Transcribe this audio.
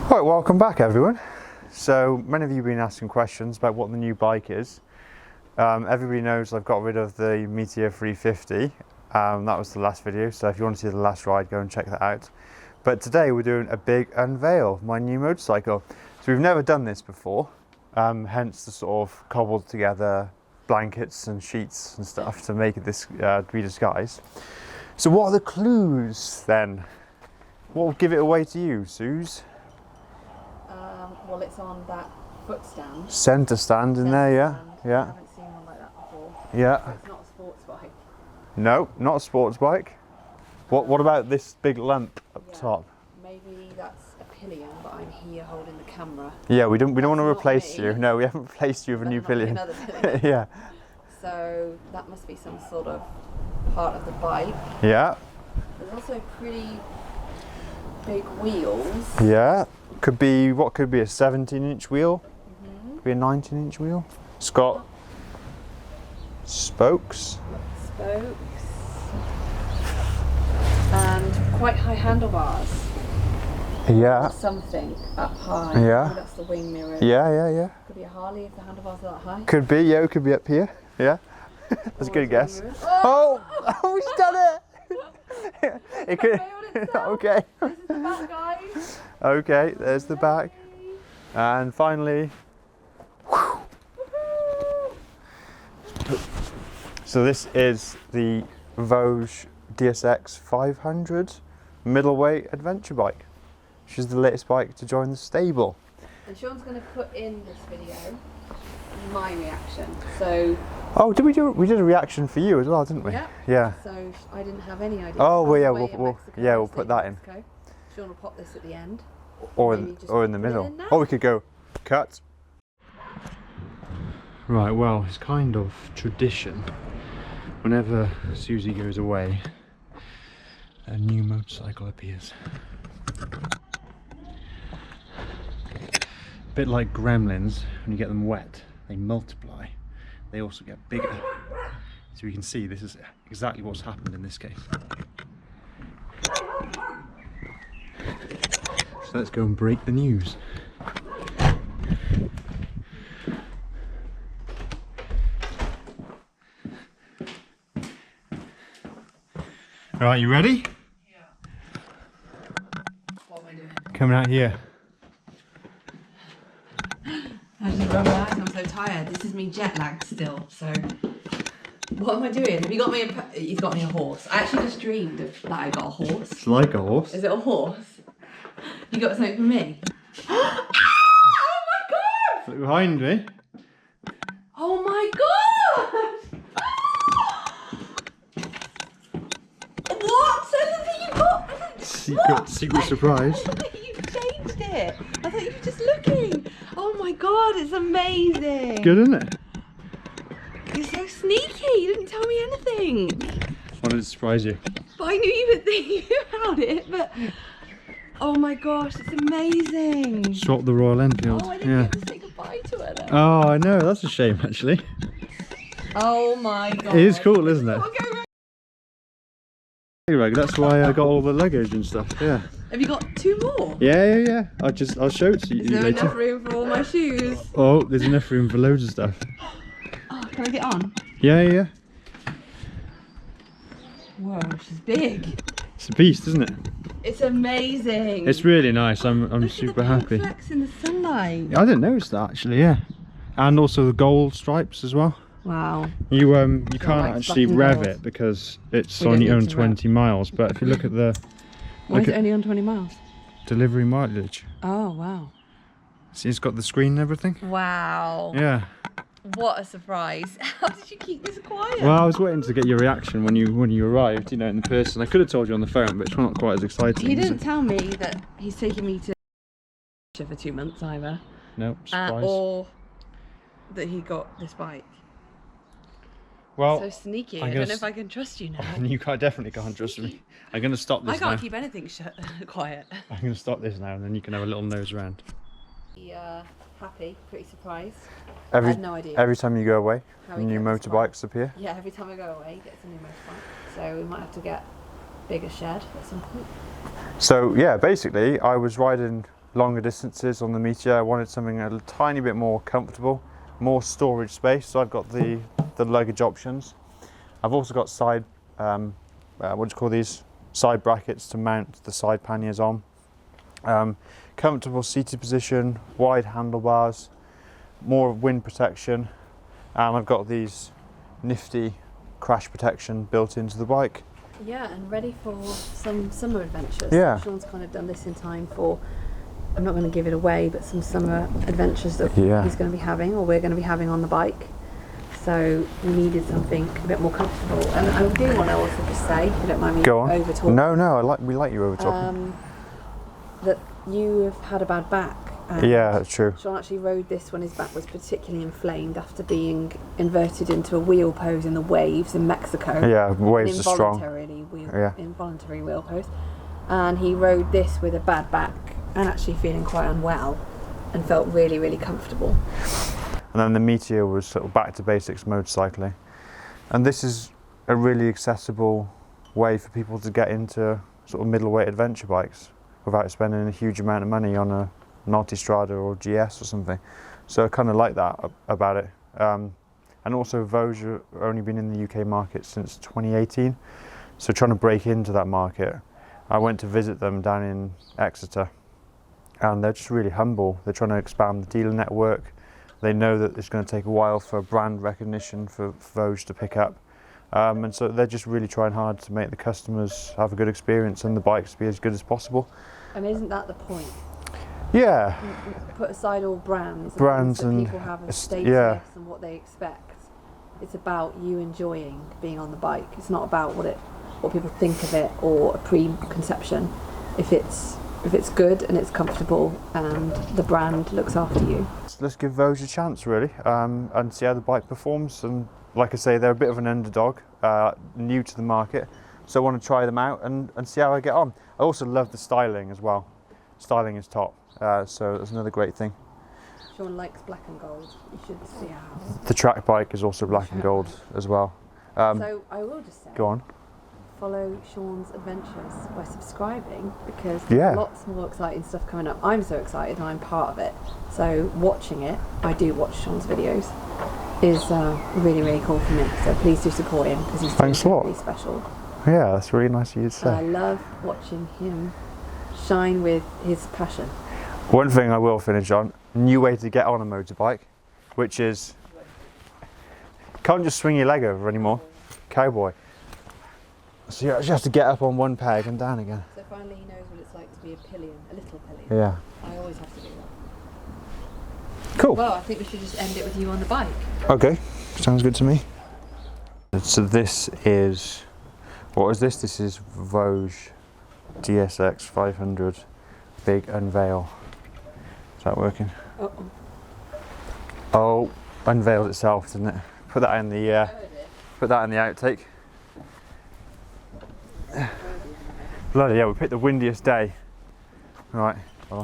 Right, welcome back everyone. So many of you have been asking questions about what the new bike is. Everybody knows I've got rid of the Meteor 350. That was the last video, so if you want to see the last ride, go and check that out. But today we're doing a big unveil, my new motorcycle. So we've never done this before, hence the sort of cobbled together blankets and sheets and stuff to make it this be disguised. So what are the clues then? What will give it away to you, Suze? Well, it's on that foot stand. Centre stand in there, yeah. Yeah. I haven't seen one like that before. Yeah. So it's not a sports bike. No, not a sports bike. What about this big lump up top? Maybe that's a pillion, but I'm here holding the camera. Yeah, we don't want to not replace me. you. No, we haven't replaced you with a new Better not be pillion. another pillion. Yeah. So that must be some sort of part of the bike. Yeah. There's also pretty big wheels. Yeah. Could be, what could be a 17-inch wheel? Could be a 19-inch wheel. It's got spokes. Spokes. And quite high handlebars. Yeah. Or something up high. Yeah. Maybe that's the wing mirror. Yeah. Could be a Harley if the handlebars are that high. Could be, yeah, it could be up here. Yeah. That's a good guess. Oh, we've done it! It could. Okay. This is the back, guys. Okay, there's the back. And finally. So this is the Vosges DSX 500 middleweight adventure bike, which is the latest bike to join the stable. And Sean's going to put in this video my reaction. So. Oh, did we do? We did a reaction for you as well, didn't we? Yeah. Yeah. So I didn't have any idea. Oh, well, yeah, Away in we'll Mexico, put that in. Mexico. Sean will pop this at the end. Or Maybe just in the put it middle. in now. Or we could go cut. Right, well, it's kind of tradition. Whenever Susie goes away, a new motorcycle appears. A bit like gremlins, when you get them wet, they multiply. They also get bigger. So you can see this is exactly what's happened in this case. So let's go and break the news. Alright, you ready? Yeah. What am I doing? Coming out here. I just run my eyes, I'm so tired. This is me jet lagged still, so. What am I doing? Have you got me he's got me a horse. I actually just dreamed that I got a horse. It's like a horse. Is it a horse? You got something for me? Oh my god! Look behind me. Oh my god! What? Suddenly you got... Secret surprise. You've changed it. I thought you were just looking. Oh my god, it's amazing. Good, isn't it? You're so sneaky. You didn't tell me anything. Wanted to surprise you. But I knew you were thinking about it, but... Oh my gosh, it's amazing. Swap the Royal Enfield. Oh, I didn't get to say goodbye to her then. Oh, I know. That's a shame, actually. Oh my god. It is cool, isn't it? Okay, That's why I got all the luggage and stuff. Yeah. have you got two more? Yeah. I'll show it to Is you there later. enough room for all my shoes? Oh, there's enough room for loads of stuff. Oh, can I get on? Yeah. Whoa, she's big. It's a beast, isn't it? It's amazing. It's really nice. I'm Look super at the happy. flex in the sunlight. I didn't notice that actually. Yeah. And also the gold stripes as well. Wow. You can't like actually black and rev gold. it because it's We don't only need owned to rev. 20 miles. But if you look at the Why is it only on 20 miles? delivery mileage, Oh, wow. see, it's got the screen and everything. Wow. Yeah. What a surprise. How did you keep this quiet? Well, I was waiting to get your reaction when you arrived, you know, in person. I could have told you on the phone, but it's not quite as exciting. He is didn't it? tell me that he's taking me to for 2 months either. No, surprise. Or that he got this bike. Well, So sneaky. I'm I gonna don't know if I can trust you now. you definitely can't trust me. I'm going to stop this I can't now. keep anything quiet. I'm going to stop this now, and then you can have a little nose around. Happy, pretty surprised. I had no idea. Every time you go away, How we new get this bike. motorbikes appear. Yeah, every time I go away, he gets a new motorbike. So we might have to get a bigger shed at some point. So yeah, basically, I was riding longer distances on the Meteor. I wanted something a tiny bit more comfortable, more storage space. So I've got the luggage options. I've also got side, what do you call these? Side brackets to mount the side panniers on. Comfortable seated position, wide handlebars, more wind protection. I've got these nifty crash protection built into the bike. Yeah, and ready for some summer adventures. Yeah. Sean's kind of done this in time for, I'm not going to give it away, but some summer adventures that Yeah. he's going to be having, or we're going to be having on the bike. So we needed something a bit more comfortable. And I do want to also just say, if you don't mind me Go on. over talking. No, we like you over talking. That you have had a bad back. And Yeah, that's true. Sean actually rode this when his back was particularly inflamed after being inverted into a wheel pose in the waves in Mexico. Yeah, waves are strong. Involuntary wheel pose. And he rode this with a bad back and actually feeling quite unwell and felt really, really comfortable. And then the Meteor was sort of back to basics motorcycling. And this is a really accessible way for people to get into sort of middleweight adventure bikes without spending a huge amount of money on a Multistrada or GS or something. So I kind of like that about it. And also Vosges have only been in the UK market since 2018. So trying to break into that market, I went to visit them down in Exeter, and they're just really humble. They're trying to expand the dealer network. They know that it's going to take a while for brand recognition for Vosges to pick up. And so they're just really trying hard to make the customers have a good experience and the bikes be as good as possible. And isn't that the point? Yeah. Put aside all brands and people have a status yeah. and what they expect. It's about you enjoying being on the bike. It's not about what people think of it or a preconception. If it's good and it's comfortable and the brand looks after you. Let's give Vosges a chance really, and see how the bike performs. And like I say, they're a bit of an underdog, new to the market, so I want to try them out and see how I get on. I also love the styling as well. Styling is top, so that's another great thing. Sean likes black and gold. You should see how. The track bike is also black and gold as well. So I will just say, go on. Follow Sean's adventures by subscribing, because Yeah. there's lots more exciting stuff coming up. I'm so excited and I'm part of it. So watching it, I do watch Sean's videos, is really, really cool for me. So please do support him because he's Thanks a lot. really special. Yeah, that's really nice of you to say. And I love watching him shine with his passion. One thing I will finish on, new way to get on a motorbike, which is, can't just swing your leg over anymore, cowboy. So you actually have to get up on one peg and down again. So finally he knows what it's like to be a little pillion. Yeah. I always have to do that. Cool. Well, I think we should just end it with you on the bike. Okay, sounds good to me. So this is, what is this? This is Vosges DSX 500 big unveil. Is that working? Uh-oh. Oh, unveiled itself, didn't it? Put that in the outtake. Bloody yeah, we picked the windiest day. Right.